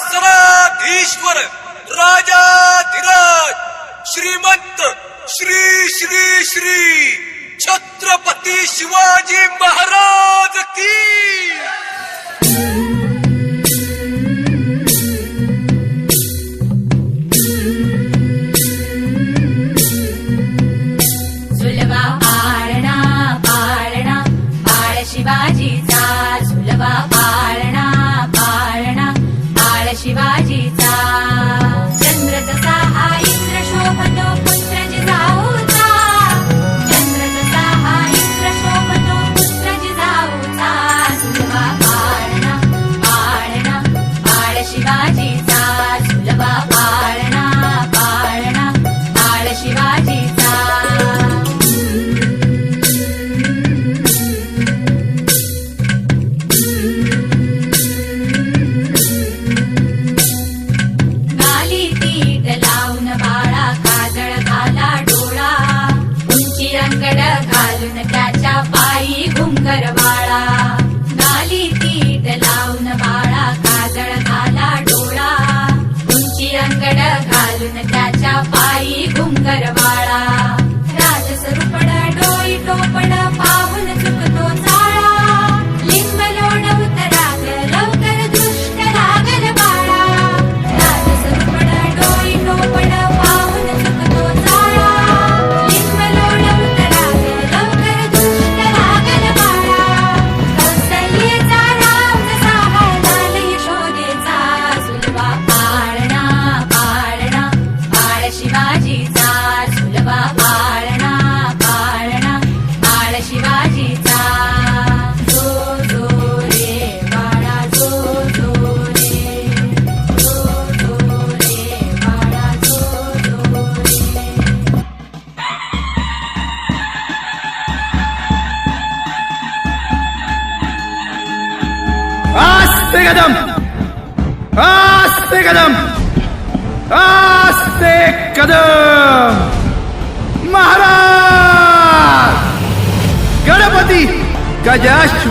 सिंहासनाधीश्वर राजाधिराज श्रीमंत श्री श्री श्री छत्रपती शिवाजी महाराज की झुलवा पाळणा पाळणा बाळ शिवाजीचा झुलवा पाळणा पाळणा बाळ शिवाजीचा चंद्र जसा हा इंद्र शोभतो पुत्र जिजाऊचा चंद्र जसा हा इंद्र शोभतो पुत्र जिजाऊचा झुलवा पाळणा पाळणा बाळ शिवाजीचा झुलवा पाळणा पाळणा बाळ शिवाजीचा गाली पीठ लावून बाळा काजळ घाला डोळा उंची अंगड घालून त्याच्या पायी घुंगर बाळा गाली पीठ लावून बाळा काजळ घाला डोळा उंची अंगड घालून त्याच्या पायी घुंगर बाळा राजस्वरूपड डोई टोपड पाहून चुकतो चाळा लिंब लोण उतराग लवकर दृष्ट लागल बाळा राजस्वरूपड डोई टोपड पाहून चुकतो चाळा लिंब लोण उतराग लवकर दृष्ट लागल बाळा कौसल्येचा राम जसा हळदाल यशोदेचा झुलवा पाळणा पाळणा बाळ शिवाजीचा झुलवा पाळणा पाळणा बाळ शिवाजीचा जो जो रे बाळा जो जो रे जो जो रे बाळा जो जो रे आस्ते कदम आस्ते कदम आस्ते कदम महाराज गणपती गजाश्वपती